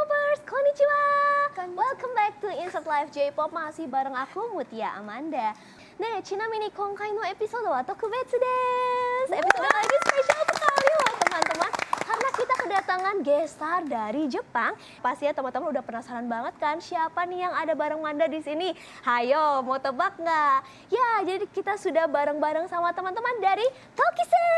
J-popers, konnichiwa. Welcome back to Insert Life J-pop, masih bareng aku Mutia Amanda. Nah, ちなみに今回のエピソードは特別です。エピソードlagi spesial sekali loh teman-teman. Karena kita kedatangan guest star dari Jepang. Pasti ya teman-teman udah penasaran banget kan siapa nih yang ada bareng Manda di sini? Hayo, mau tebak nggak? Ya, jadi kita sudah bareng-bareng sama teman-teman dari Tokisen.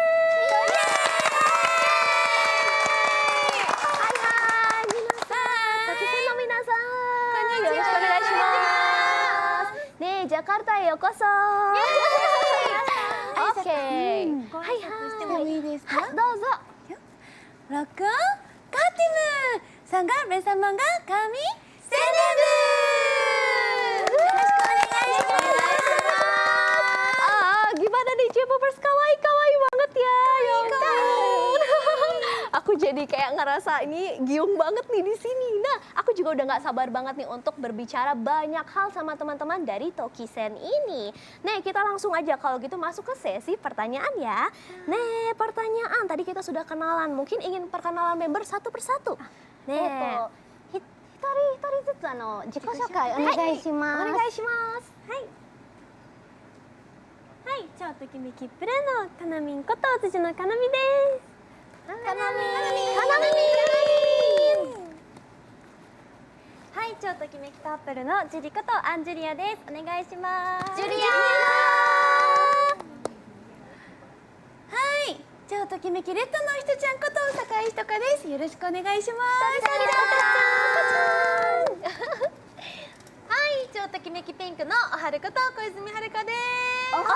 Jakarta yokoso. Oke. Hai hai. Dozo. 録音カーティムさんがベサマが神セレブよろしくお願いします。 Gimana nih J-popers, kawaii banget ya. Ya ampun. Aku jadi kayak ngerasa ini giung banget nih di sini. Nah, aku juga udah nggak sabar banget nih untuk berbicara banyak hal sama teman-teman dari Tokisen ini. Nah, kita langsung aja kalau gitu masuk ke sesi pertanyaan ya. Nah, pertanyaan tadi kita sudah kenalan. Mungkin ingin perkenalan member satu persatu. Nah, 一人ずつ自己紹介お願いします。お願いします。はい。はい、超ときめきプレのかなみんこと辻野かなみです。かなみはい、超ときめきカップルのジュリことアンジュリアです。お願いします。ジュリアはい、超ときめきレッドのひとちゃんこと酒井ひとかです。よろしくお願いします。はい、超ときめきピンクのおはること小泉はるかです。おはる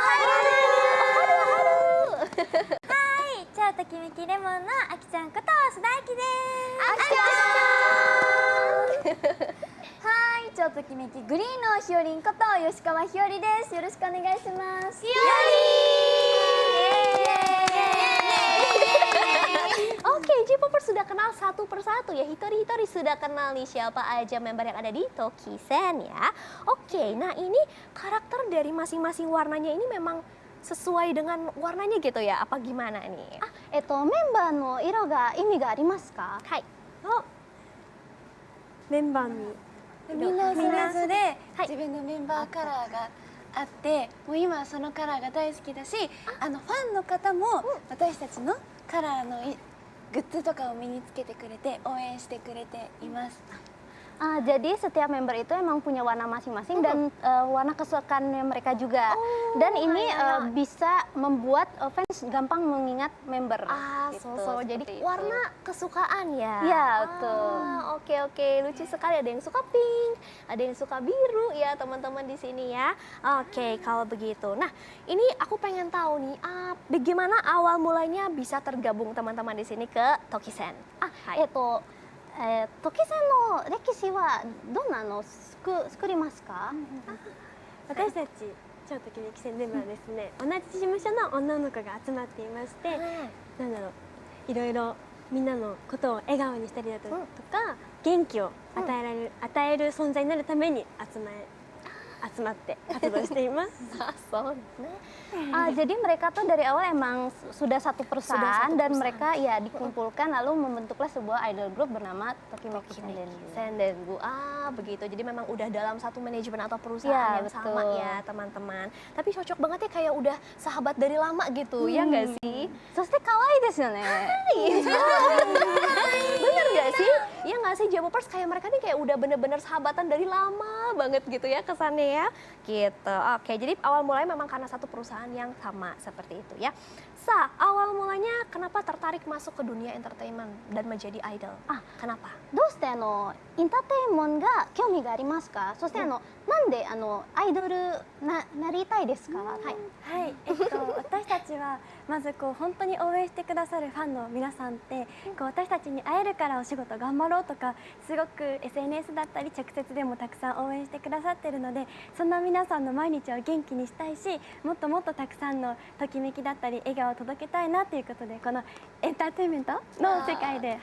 はい、超ときめきレモンのあきちゃんこと須田あきです。はい、超ときめきグリーンのひよりんこと吉川ひよりです。よろしくお願いします。ひよOke, J-popers sudah kenal satu persatu ya. Hitori sudah kenal nih siapa aja member yang ada di Tokisen ya. Oke, nah ini karakter dari masing-masing warnanya ini memang sesuai dengan warnanya gitu ya? Apa gimana nih? メンバーの色が意味がありますか？はい。メンバーにみんなそれぞれはい自分のメンバーカラーがあって、もう今そのカラーが大好きだし、ファンの方も私たちのカラーのグッズとかを身につけてくれて応援してくれています。Jadi setiap member itu emang punya warna masing-masing dan warna kesukaannya mereka juga. Dan ini bisa membuat fans gampang mengingat member. So, jadi warna kesukaan ya? Iya, betul. Oke, lucu sekali. Ada yang suka pink, ada yang suka biru ya teman-teman di sini ya. Oke, kalau begitu. Nah, ini aku pengen tahu nih, bagaimana awal mulanya bisa tergabung teman-teman di sini ke Tokisen? トキセンの歴史はどんなの作りますか？私たち超ときめき宣伝部はですね、同じ事務所の女の子が集まっていまして、なんだろう、いろいろみんなのことを笑顔にしたりだとか、元気を与える存在になるために集まって活動しています。Jadi mereka tuh dari awal emang sudah satu perusahaan dan mereka ya dikumpulkan lalu membentuklah sebuah idol group bernama Tokimeki Sendengu. Begitu. Jadi memang udah dalam satu manajemen atau perusahaan yang sama ya teman-teman. Tapi cocok banget ya kayak udah sahabat dari lama gitu, ya nggak sih? そして可愛いですよね。 Bener nggak sih? Ya nggak sih J-popers, kayak mereka nih kayak udah bener-bener sahabatan dari lama banget gitu ya kesannya ya. Gitu. Oke, jadi awal mulanya memang karena satu perusahaan yang sama seperti itu ya. Awal mulanya kenapa tertarik masuk ke dunia entertainment dan menjadi idol? Kenapa? どうしてインターテインメントが興味がありますか？そしてなんでアイドルなりたいですか？はい。はい、私たちはまず本当に応援してくださるファンの皆さんって私たちに会えるからお仕事頑張ろうとかすごく SNS だったり直接でもたくさん応援してくださってるので、そんな皆さんの毎日を元気にしたいし、もっともっとたくさんのときめきだったり笑顔を届けたいなということで、このエンターテインメントの世界で、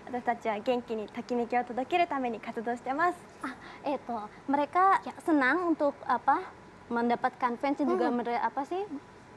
私たちは元気にときめきを届けるために活動してます。Mereka senang untuk mendapatkan fans dan juga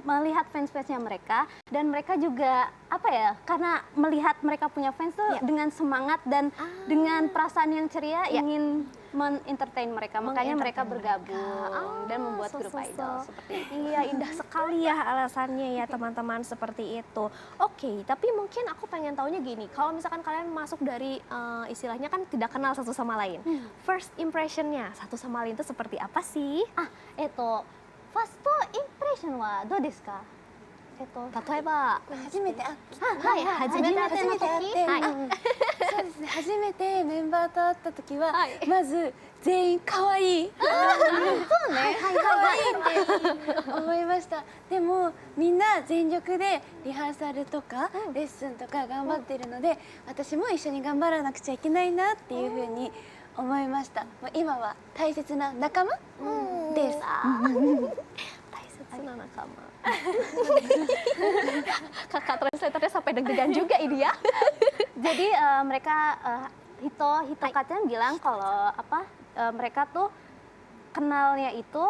melihat fans-fansnya mereka, dan mereka juga apa ya, karena melihat mereka punya fans tuh dengan semangat dan dengan perasaan yang ceria ingin men-entertain mereka, makanya mereka bergabung dan membuat grup idol seperti itu. Iya, indah sekali ya alasannya ya teman-teman seperti itu. Oke, tapi mungkin aku pengen taunya gini, kalau misalkan kalian masuk dari istilahnya kan tidak kenal satu sama lain, first impressionnya satu sama lain itu seperti apa sih? ファストインプレッションはどうですか？例えば、初めて会ってはい、初めて初めて会って、はいそうですね、初めてメンバーと会った時は、はいまず全員可愛いそうね、って思いました。でもみんな全力でリハーサルとか、レッスンとか頑張ってるので、私も一緒に頑張らなくちゃいけないなっていうふうに思いました。もう今は大切な仲間です。大切な仲間。Kakak translatornya sampai deg-degan juga ini ya. Jadi mereka Hitokatnya bilang kalau mereka tuh kenalnya itu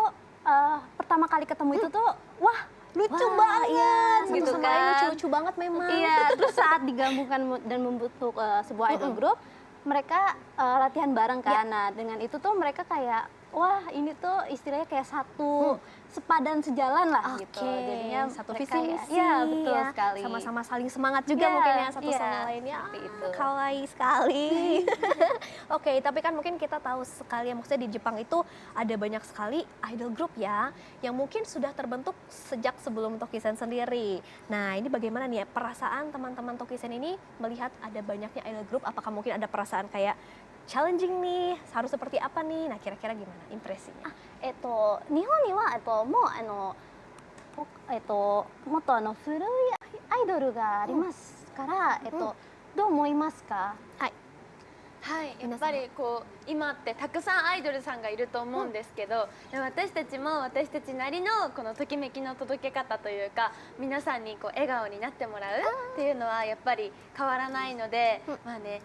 pertama kali ketemu itu tuh wah lucu banget Satu gitu sama lain kan. lucu-lucu banget memang. Iya, terus saat digabungkan dan membentuk sebuah idol group, mereka latihan bareng kan. Nah, dengan itu tuh mereka kayak wah ini tuh istilahnya kayak satu sepadan sejalan lah gitu. Jadinya satu mereka visi misi ya betul ya. sekali. Sama-sama saling semangat juga Iya, mungkin ya satu iya, sama lainnya. seperti itu. Kawaii sekali. Oke, tapi kan mungkin kita tahu sekali ya, maksudnya di Jepang itu ada banyak sekali idol group ya yang mungkin sudah terbentuk sejak sebelum Tokisen sendiri. Nah, ini bagaimana nih ya perasaan teman-teman Tokisen ini melihat ada banyaknya idol group? Apakah mungkin ada perasaan kayak challenging nih, harus seperti apa nih? Nah, kira-kira gimana impresinya? 日本にはもっと古いアイドルがありますから、どう思いますか？はい。はい、やっぱりこう今ってたくさんアイドルさんがいると思うんですけど、でも私たちも私たちなりのこのときめきの届け方というか、皆さんにこう笑顔になってもらうっていうのはやっぱり変わらないので、まあね、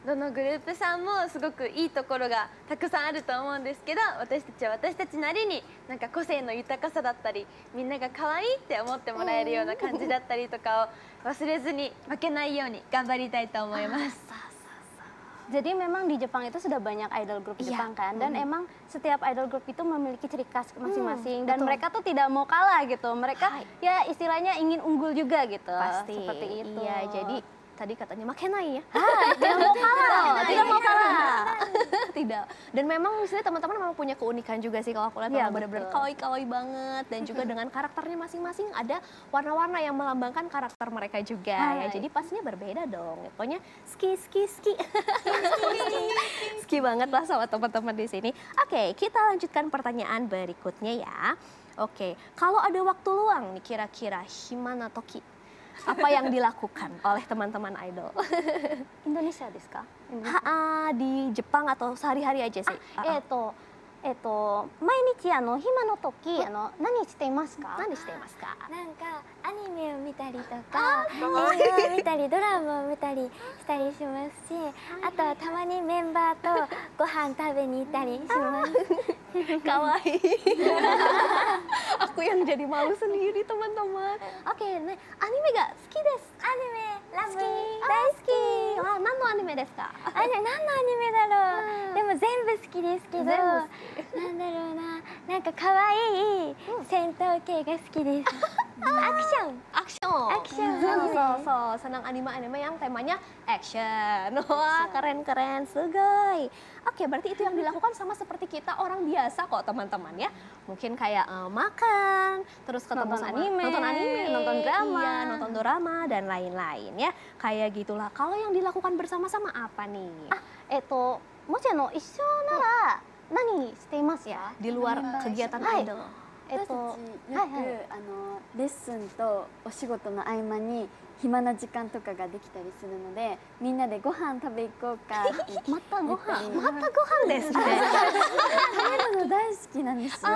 どのグループさんもすごくいいところがたくさんあると思うんですけど、私たちは私たちなりになんか個性の豊かさだったり、みんなが可愛いって思ってもらえるような感じだったりとかを忘れずに負けないように頑張りたいと思います。Jadi memang di Jepang itu sudah banyak idol group Jepang kan, dan emang setiap idol group itu memiliki ciri khas masing-masing, dan mereka tuh tidak mau kalah gitu. Mereka ya istilahnya ingin unggul juga gitu. Pasti. Seperti itu. Iya, jadi tadi katanya makenai ya. Tidak mau kalah, tidak mau kalah. Tidak. Dan memang misalnya teman-teman memang punya keunikan juga sih kalau aku lihat, Iya, memang benar-benar betul. kawaii-kawaii banget, dan juga dengan karakternya masing-masing ada warna-warna yang melambangkan karakter mereka juga ya. Jadi pastinya berbeda dong. Pokoknya ski. Ski banget lah sama teman-teman di sini. Oke, kita lanjutkan pertanyaan berikutnya ya. Oke, kalau ada waktu luang nih kira-kira himana toki, apa yang dilakukan oleh teman-teman idol? Indonesia desu ka? Di Jepang atau sehari-hari aja sih? 毎日暇の時何していますか？何していますか？なんかアニメを見たりとか映画を見たりドラマを見たりしたりしますし、あとはたまにメンバーとご飯食べに行ったりします。 Kawaii. Aku yang jadi malu sendiri teman-teman. Oke, nah, anime ga suki desu? アニメラブ大好き。何のアニメですか？何のアニメだろう、でも全部好きですけど、全部なんだろうな、なんか可愛い戦闘系が好きです。アクション Action. So, senang anime-anime yang temanya action. Wah, keren-keren, sugoi. Oke, berarti itu yang dilakukan sama seperti kita orang biasa kok teman-teman ya. Mungkin kayak makan, terus ketemu Nonton sama anime, nonton drama, iya. nonton drama dan lain-lain ya. Kayak gitulah. Kalau yang dilakukan bersama-sama apa nih? もし一緒なら何していますか？ Di luar kegiatan idol. 私たちよく、レッスンとお仕事の合間に暇な時間とかができたりするので、みんなでご飯食べ行こうかって言ってまたご飯。またご飯ですね。食べるの大好きなんですよ。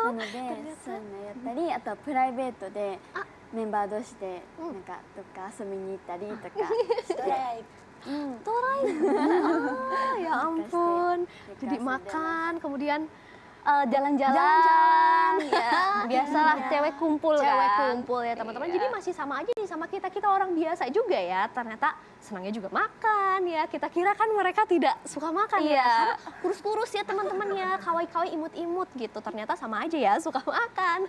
なのでそういうのやったり、あとはプライベートでメンバー同士でなんかどっか遊びに行ったりとかして、Ya ampun. Jadi makan, kemudian jalan-jalan, ya biasalah cewek kumpul Cewek kan. kumpul ya teman-teman. Iya. Jadi masih sama aja nih sama kita orang biasa juga ya. Ternyata senangnya juga makan ya. Kita kira kan mereka tidak suka makan ya. Iya. Karena kurus-kurus ya teman-teman ya. Kawai-kawai imut-imut gitu. Ternyata sama aja ya suka makan.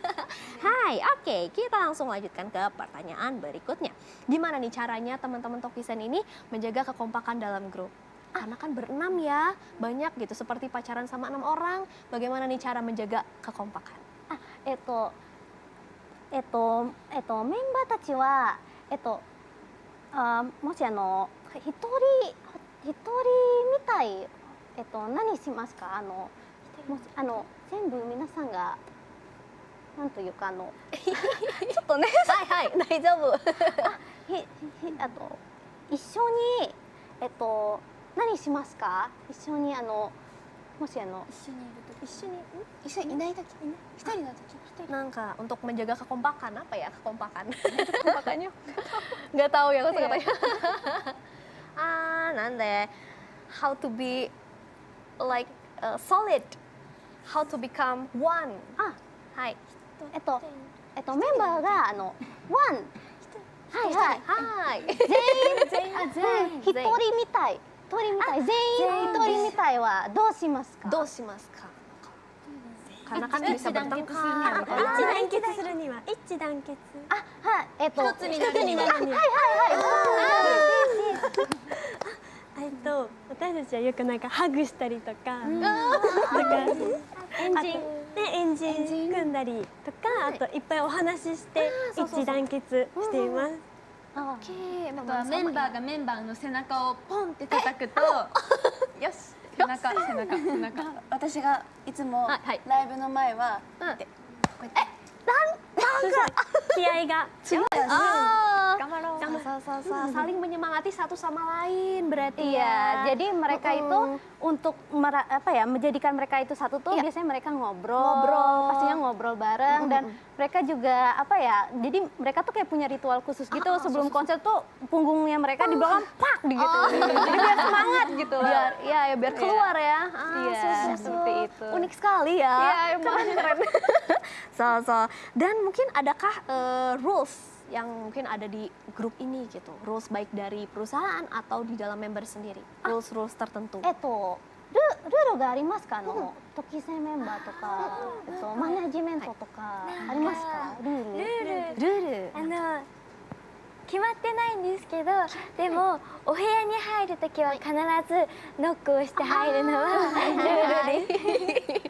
Hai, oke, kita langsung lanjutkan ke pertanyaan berikutnya. Gimana nih caranya teman-teman Tokisen ini menjaga kekompakan dalam grup? Karena kan berenam ya, banyak gitu seperti pacaran sama 6 orang. Bagaimana nih cara menjaga kekompakan? メンバーたちは、もし一人みたい、何しますか？もし全部皆さんがなんというかちょっとね、はいはい、大丈夫。一緒に何しますか？一緒にもし一緒にいない時一人の時Nangka untuk menjaga kekompakan apa ya kekompakan? Kekompakannya nggak tahu ya kata-katanya. Nande, how to be like solid, how to become one. はい。メンバーがワン、はいはい、全員一人みたい、全員一人みたいはどうしますか？どうしますか? Karena kan bisa bertengkar. 一致団結するには一致団結。はい、一つになるには。私たちはよくなんかハグしたりとか、エンジン組んだりとか、あといっぱいお話しして一致団結しています。Oke, あとはメンバーがメンバーの背中をポンって叩くと、よし、背中。私がいつもはいはいライブの前はこうやって気合が。 saling menyemangati satu sama lain berarti Iya, ya. jadi mereka itu untuk menjadikan mereka itu satu tuh biasanya mereka ngobrol, pastinya ngobrol bareng dan mereka juga jadi mereka tuh kayak punya ritual khusus gitu sebelum konser tuh punggungnya mereka di belakang pak gitu, jadi biar semangat gitu loh. Biar keluar ya. Iya, seperti itu. Unik sekali ya. Iya, emang keren. Dan mungkin adakah rules yang mungkin ada di grup ini gitu, rules baik dari perusahaan atau di dalam member sendiri, rules tertentu. ルールがありますか？トキセンメンバーとか、マネジメントとかありますか？ルール。ルール。決まってないんですけど、でもお部屋に入るときは必ずノックをして入るのはルールで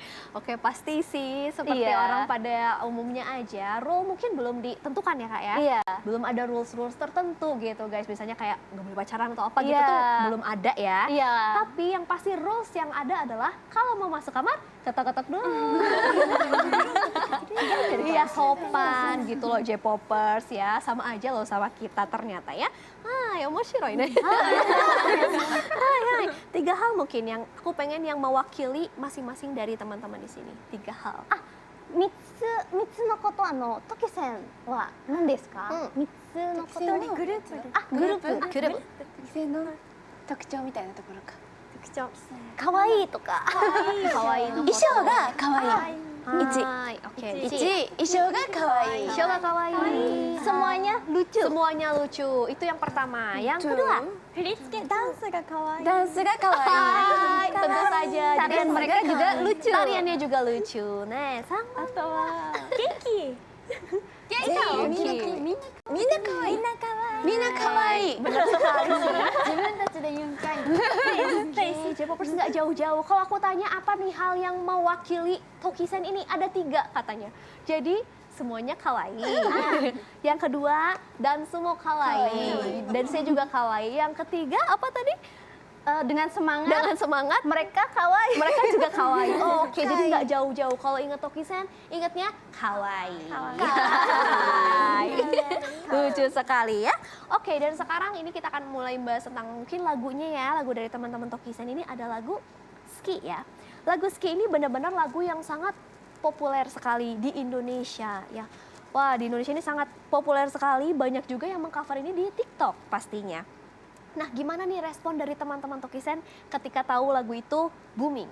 す。 Oke, pasti sih seperti Iya. orang pada umumnya aja. Rule mungkin belum ditentukan ya kak ya. Iya. Belum ada rules tertentu gitu guys. Misalnya kayak nggak boleh pacaran atau apa gitu Iya. tuh belum ada ya. Iya. Tapi yang pasti rules yang ada adalah kalau mau masuk kamar ketok-ketok dulu. Iya sopan gitu loh J-popers ya. Sama aja loh sama kita ternyata ya. Ya moshiroi nih. Hai. 3 hal mungkin yang aku pengen yang mewakili masing-masing dari teman-teman di sini. 3 hal. 3つのことトキセンは何ですか？3つのことのグループでグループグループ。女性の特徴みたいなところかかわいいとかかわいいの衣装が可愛いはい、oke. 1衣装が可愛い Show gak kawaii. semuanya lucu. Semuanya lucu. Itu yang pertama. Yang kedua, 振り付けダンスが可愛い。ダンスが可愛い tentu saja. Tarian mereka juga lucu. Tariannya juga lucu. Nah, あとは元気。みんな可愛いみんな可愛い benar sekali. 自分たちで言うんかい J-popers nggak jauh-jauh. Kalau aku tanya apa nih hal yang mewakili Tokisen ini, ada 3 katanya. Jadi semuanya kawaii. Yang kedua, dan semua kawaii. Dan saya juga kawaii. Yang ketiga apa tadi? Dengan semangat. Dengan semangat mereka kawaii. mereka juga kawaii. Oh, oke, jadi nggak jauh-jauh. Kalau inget Tokisen, ingetnya kawaii. Lucu sekali ya. Oke, dan sekarang ini kita akan mulai bahas tentang mungkin lagunya ya. Lagu dari teman-teman Tokisen ini ada lagu Ski ya. Lagu Ski ini benar-benar lagu yang sangat populer sekali di Indonesia ya. Wah, di Indonesia ini sangat populer sekali. Banyak juga yang mengcover ini di TikTok pastinya. Nah, gimana nih respon dari teman-teman Tokisen ketika tahu lagu itu booming?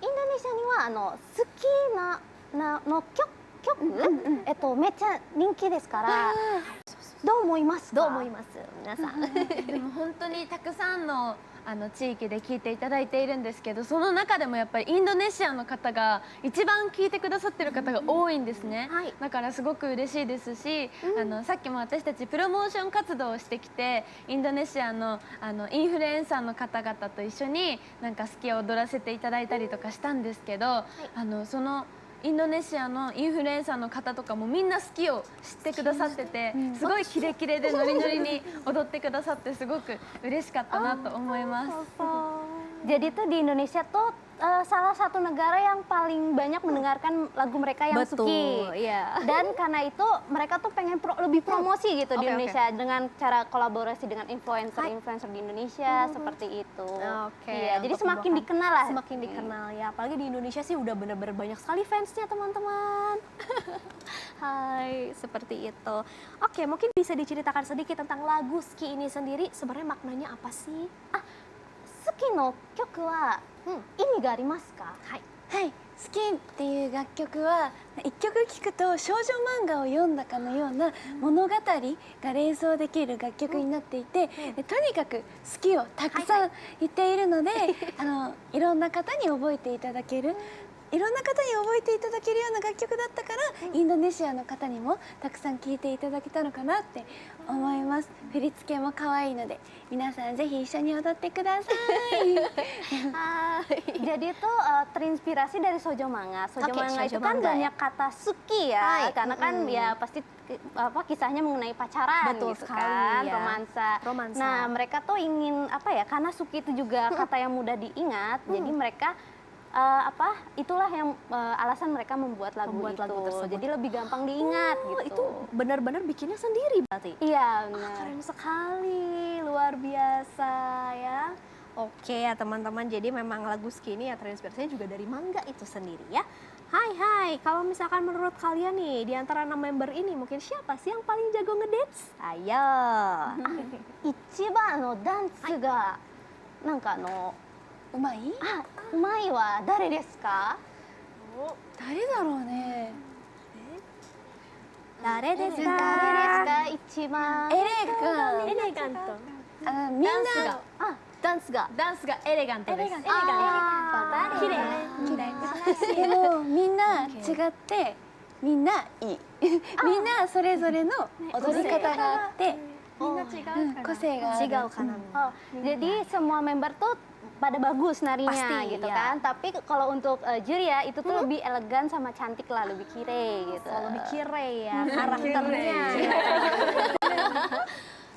インドネシアには好きなの曲、めっちゃ人気ですから、どう思いますか？どう思います皆さん？でも本当にたくさんの地域で聞いていただいているんですけど、その中でもやっぱりインドネシアの方が一番聞いてくださってる方が多いんですね、はいだからすごく嬉しいですし、さっきも私たちプロモーション活動をしてきて、インドネシアのインフルエンサーの方々と一緒になんか好きを踊らせていただいたりとかしたんですけど、そのインドネシアのインフルエンサーの方とかもみんな好きを知ってくださってて、すごいキレキレでノリノリに踊ってくださってすごく嬉しかったなと思います。Jadi tuh di Indonesia tuh salah satu negara yang paling banyak mendengarkan lagu mereka yang Betul, Suki. iya. Dan karena itu mereka tuh pengen lebih promosi gitu di Oke, Indonesia dengan cara kolaborasi dengan influencer di Indonesia seperti itu. Oke, Iya, jadi untuk semakin membawakan- dikenal lah. Semakin dikenal ya, apalagi di Indonesia sih udah bener-bener banyak sekali fansnya teman-teman. Hai, seperti itu. Oke, mungkin bisa diceritakan sedikit tentang lagu Ski ini sendiri, sebenarnya maknanya apa sih? 好きの曲は意味がありますか？はい。はい、好きっていう楽曲は一曲聴くと少女漫画を読んだかのような物語が連想できる楽曲になっていて、でとにかく好きをたくさん言っているので、いろんな方に覚えていただける。いろんな方に覚えていただけるような楽曲だったから、インドネシアの方にもたくさん聴いていただけたのかなって思います。振り付けも可愛いので皆さんぜひ一緒に踊ってください。 Jadi itu terinspirasi dari Shoujo Manga. Shoujo Oke, Manga shoujo itu kan manga banyak kata suki ya, Hai, karena kan ya pasti kisahnya mengenai pacaran Betul gitu sekali, kan, ya. romansa. Romansa. Nah, mereka tuh ingin karena suki itu juga kata yang mudah diingat, jadi mereka itulah yang alasan mereka membuat lagu Membuat itu. lagu tersebut. Jadi lebih gampang diingat gitu. Itu benar-benar bikinnya sendiri berarti? Iya, benar. Keren sekali, luar biasa ya. Oke ya teman-teman, jadi memang lagu Ski ini ya terinspirasinya juga dari manga itu sendiri ya. Hai, kalau misalkan menurut kalian nih, di antara 6 member ini mungkin siapa sih yang paling jago ngedance? Ayo. 一番のダンスがなんかうまい？うまいは誰ですか？誰だろうね。誰ですか？誰ですか？一番エレエレガント。ガン。みんなダンスが。ダンスがエレガントです。綺麗。綺麗。でもみんな違ってみんないい。みんなそれぞれの踊り方があって、みんな違うから個性がある。違うかな。 Oh, jadi semua member tuh pada bagus narinya Pasti, gitu ya. kan. Tapi kalau untuk Juri ya itu tuh lebih elegan sama cantik lah, lebih kire gitu. Lebih kire ya karakternya.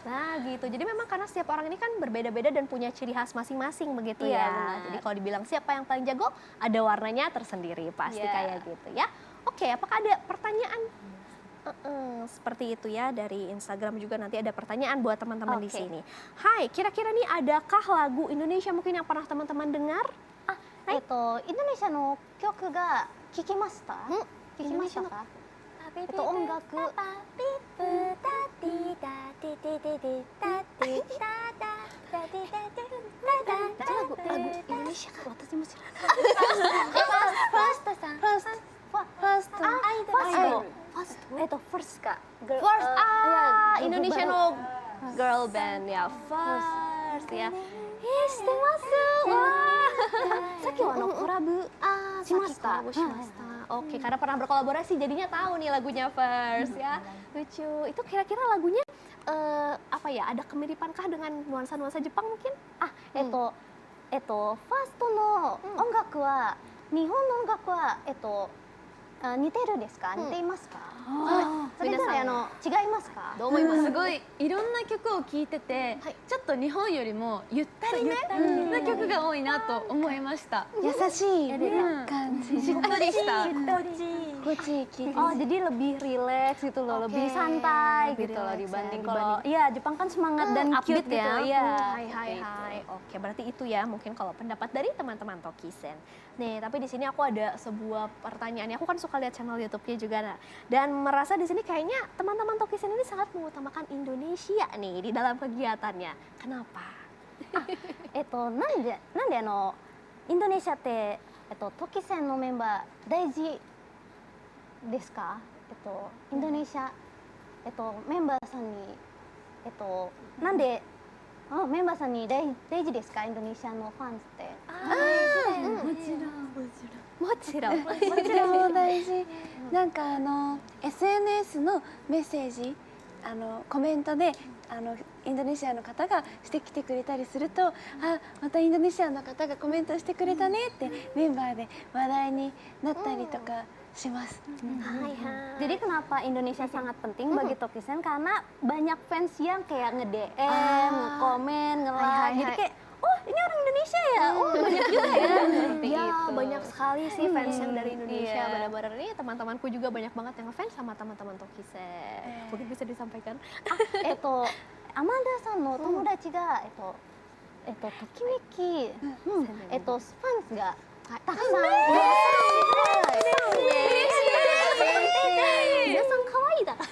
Nah gitu, jadi memang karena setiap orang ini kan berbeda-beda dan punya ciri khas masing-masing begitu Iya, ya. benar. Jadi kalau dibilang siapa yang paling jago, ada warnanya tersendiri pasti Iya. kayak gitu ya. Oke, apakah ada pertanyaan seperti itu ya dari Instagram juga nanti ada pertanyaan buat teman-teman di Oke. sini. Hai, kira-kira nih adakah lagu Indonesia mungkin yang pernah teman-teman dengar? インドネシアの曲が聞きました？聞きましたか？音楽。 Itu lagu Indonesia kan? Watashi mo shiranayi. ファーストさん。ファースト。First kak. First, Indonesia no girl band ya, First ya. Shitemasu. Wah. Saki wa kolabu Shimashita. shimashita. Oke, karena pernah berkolaborasi jadinya tahu nih lagunya First ya. Lucu. Itu kira-kira lagunya apa ya? Ada kemiripankah dengan nuansa-nuansa Jepang mungkin? ファーストの音楽は、日本の音楽は、似てるですか？似ていますか？それぞれ違いますか？どう思います？すごいいろんな曲を聴いてて、はいちょっと日本よりもゆったりめな曲が多いなと思いました。優しい感じ。しっとりした。心地いい聞いて Oh, jadi lebih rileks gitu loh, lebih santai lebih gitu loh rileks ya, dibanding dibanding- kalau iya Jepang kan semangat dan upbeat cute ya. gitu. Iya. Hai. Oke, berarti itu ya mungkin kalau pendapat dari teman-teman Tokisen. Nih, tapi di sini aku ada sebuah pertanyaan. Aku kan suka lihat channel YouTube-nya juga nah. Dan merasa di sini kayaknya teman-teman Tokisen ini sangat mengutamakan Indonesia nih di dalam kegiatannya. Kenapa? なんでインドネシアってトキセンのメンバー大事ですか？インドネシア、メンバーさんに、なんで、メンバーさんに大事ですか？インドネシアのファンって。もちろん。もちろん大事。なんかSNS のメッセージコメントでインドネシアの方がしてきてくれたりすると、またインドネシアの方がコメントしてくれたねってメンバーで話題になったりとかします。Jadi kenapa Indonesia sangat penting bagi Tokisen? Karena banyak fans yang kayak nge-DM, nge-komen, nge-like. Jadi kayak, oh ini orang Indonesia ya? Oh banyak juga ya. Seperti Ya, itu. banyak sekali sih fans yang dari Indonesia. Benar-benar ini teman-temanku juga banyak banget yang ngefans sama teman-teman Tokisen. Mungkin bisa disampaikan. アマンダさんの友達が、ときめき、ファンがたくさんいらっしゃる。皆さん可愛いだから。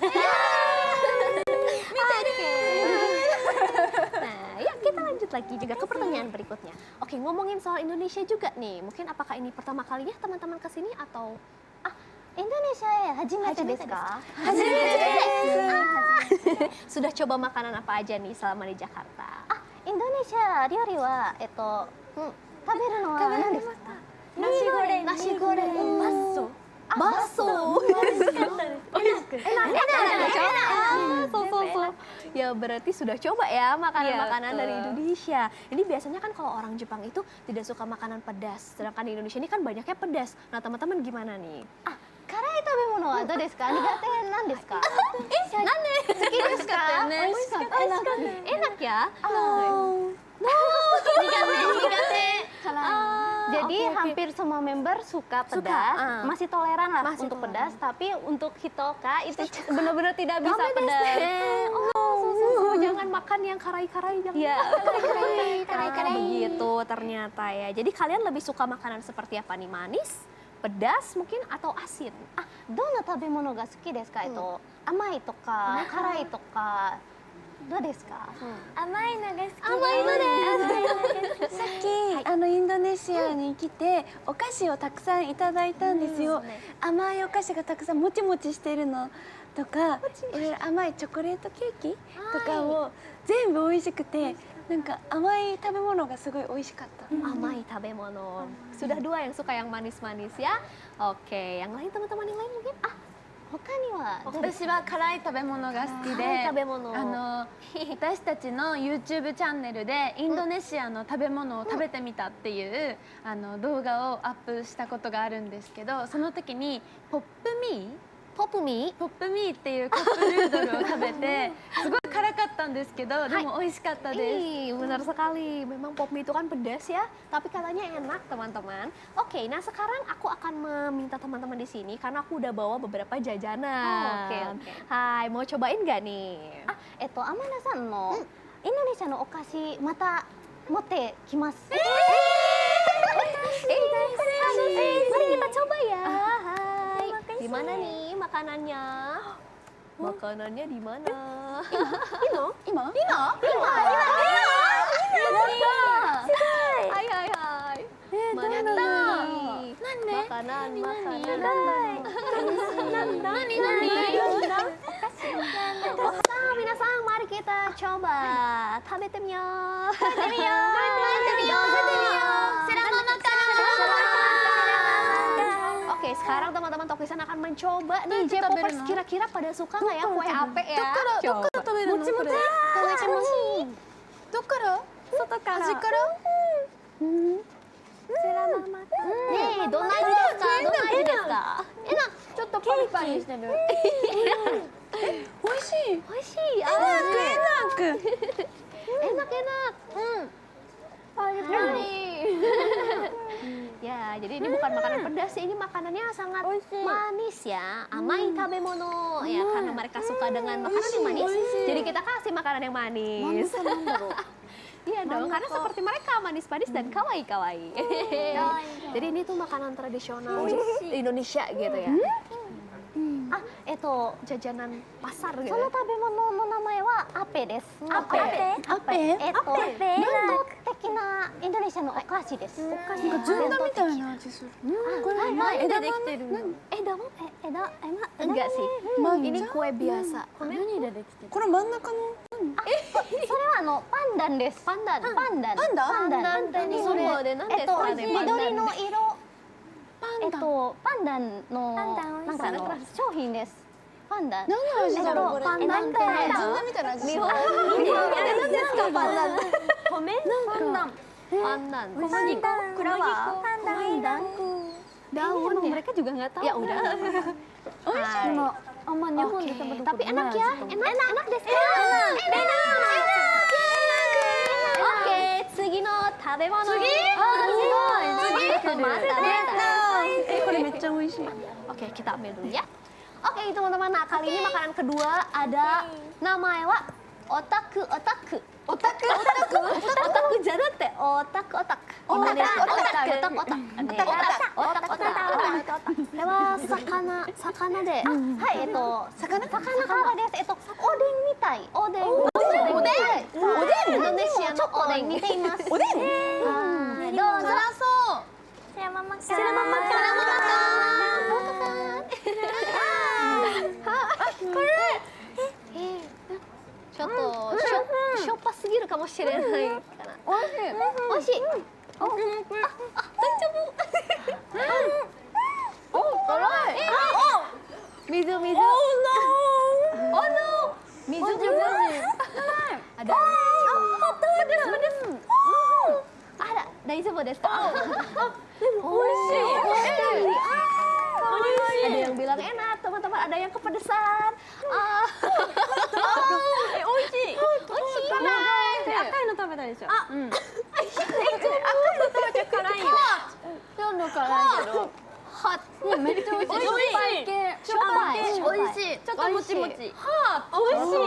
Nah, ya kita lanjut lagi juga ke pertanyaan berikutnya. Oke, ngomongin soal Indonesia juga nih. Mungkin apakah ini pertama kalinya teman-teman kesini atau Indonesia ya, hajimete desu ka? Sudah coba makanan apa aja nih selama di Jakarta? Indonesia ryori wa taberu no wa nan desu ka? Nasi goreng, bakso. Enak. Ya berarti sudah coba ya makanan-makanan dari Indonesia. Ini biasanya kan kalau orang Jepang itu tidak suka makanan pedas, sedangkan di Indonesia ini kan banyaknya pedas. Nah teman-teman gimana nih? 辛い食べ物はどうですか？苦手なんですか？なんで好きですか？美味しかった。enak ya? Jadi hampir semua member suka pedas, masih toleran lah Masih untuk toleran. pedas, tapi untuk Hitoka itu benar-benar tidak bisa pedas. Jangan makan yang karai-karai, jangan. Iya, Karai-karai. Begitu ternyata ya. Jadi kalian lebih suka makanan seperti apa nih? Manis, pedas mungkin atau asin? どんな食べ物が好きですか？甘いとか辛いとかどうですか？甘いのが好きです。さっきインドネシアに来てお菓子をたくさんいただいたんですよ。甘いお菓子がたくさんもちもちしてるのとか、いろいろ甘いチョコレートケーキとかも全部美味しくて、なんか甘い食べ物がすごい美味しかった。 Amai tabemono. Sudah dua yang suka yang manis-manis ya. Oke, yang lain teman-teman yang lain mungkin? 他にはどうですか？私は辛い食べ物が好きで、辛い食べ物私たちの YouTube チャンネルでインドネシアの食べ物を食べてみたっていう動画をアップしたことがあるんですけど、その時にポップミーっていうカップヌードルを食べてすごい辛かったんですけど、でも美味しかったです。 Benar sekali. Memang pop mie itu kan pedas ya, tapi katanya enak teman-teman. Oke, nah sekarang aku akan meminta teman-teman di sini karena aku udah bawa beberapa jajanan. Oke. Hai, mau cobain nggak nih? アマンダさんのインドネシアのお菓子また持ってきます。 Mari kita coba ya. Hai. Di mana nih makanannya? Makanannya di mana? Hai. Mana nih? Makanan. Minasan, mari kita coba. Tabete miyo. Oke, sekarang teman-teman Tokisen akan mencoba nih J-popers, kira-kira pada suka nggak ya kue ape ya? Nih, donna aji desu ka? Enak. ちょっとパリパリしてる。美味しい。 Oishi. Enak. Ya, jadi ini bukan makanan pedas sih, ini makanannya sangat manis ya. Amai tabemono ya, karena mereka suka dengan makanan yang manis. Jadi kita kasih makanan yang manis. Iya dong, karena seperti mereka manis-manis dan kawaii. Jadi ini tuh makanan tradisional Indonesia gitu ya. Jajanan pasar gitu. その食べ物の名前はアペです。アペ？なんとテきなインドネシアのお菓子です。ずんだみたいな味する。これなん枝でできてるの？枝も枝emang Enggak sih. Ini kue biasa. 何でできてる？これ真ん中のそれはパンダンです。パンダン。パンダ？日本語で何ですかね？緑の色。パンダンのなんか商品です。パンダン。何の味だろうこれ？パンダンってずんだみたいな味する。何ですかパンダン？米パンダン。小麦粉パンダンDaun mereka juga nggak tahu. Ya udah. Hai. Aman ya, Tapi enak ya, enak deh. Enak. Oke, 次の食べ物。次？これめっちゃ美味しい。 Oke, kita ambil dulu ya. Oke, teman-teman. Nah, kali ini makanan kedua ada namanya otaku. Otakuじゃなくてオタク。これは魚で、はい、魚です。おでんみたい。おでん。インドネシアのおでん似ています。おでん。はい、どうぞ。Saya mama kan. Kore. ちょっとしょっぱすぎるかもしれないかな。美味しい。大丈夫。辛い。水。Oh no. 水。ada. pedas. あら、大丈夫ですか？美味しい。Ada yang bilang enak, teman-teman. Ada yang kepedesan. Oishi. 赤いの食べたでしょ。ちょっと辛いけど。めっちゃ美味しい。しょっぱい系。美味しい。ちょっともちもち。美味しい。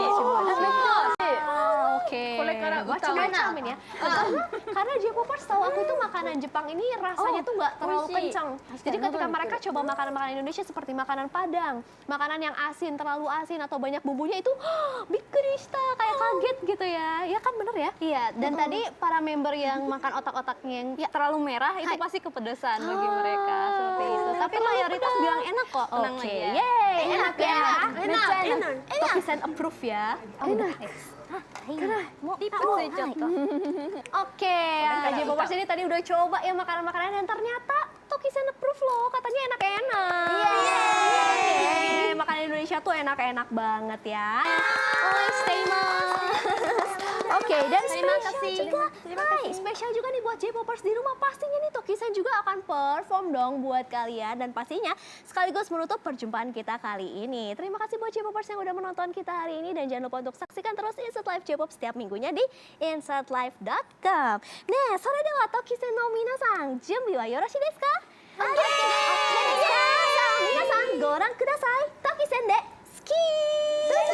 Oke. これから歌う macam-macam ya. Karena J-popers tahu aku itu makanan Jepang ini rasanya tuh nggak terlalu kencang. Jadi ketika mereka coba makanan-makanan Indonesia seperti makanan Padang, makanan yang asin, terlalu asin atau banyak bumbunya itu bikrista, kayak kaget gitu ya. Ya kan bener ya? Iya, dan tadi para member yang makan otak-otaknya yang terlalu merah itu pasti kepedesan bagi mereka seperti itu. Tapi mayoritas bilang enak kok, tenang Oke, aja. yeay, enak ya. Enak. Tokisen approve ya. Oke, J-popers ini tadi udah coba ya makanan-makanan dan ternyata Tokisen approve loh, katanya enak-enak. Yeay. Makanan Indonesia tuh enak-enak banget ya. Stay Oke, dan spesial juga nih buat J-popers di rumah. Pastinya nih Tokisen juga akan perform dong buat kalian. Dan pastinya sekaligus menutup perjumpaan kita kali ini. Terima kasih buat J-popers yang udah menonton kita hari ini. Dan jangan lupa untuk saksikan terus Insert Live J-pop setiap minggunya di insertlive.com. Nah, sore dewa Tokisen no minasan, junbi wa yoroshiii desu ka? Oke. Minasan, gorang kudasai. Tokisen de ski. Ski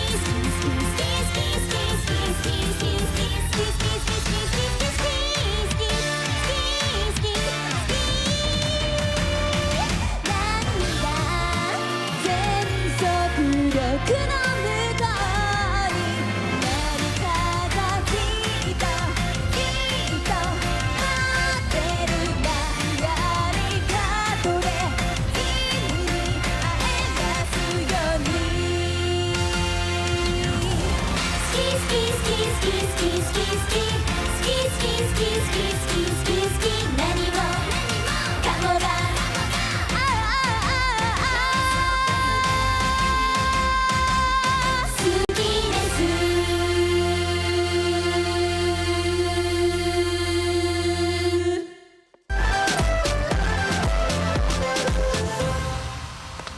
好き好き好き好き好き好き好き好き好き好き好き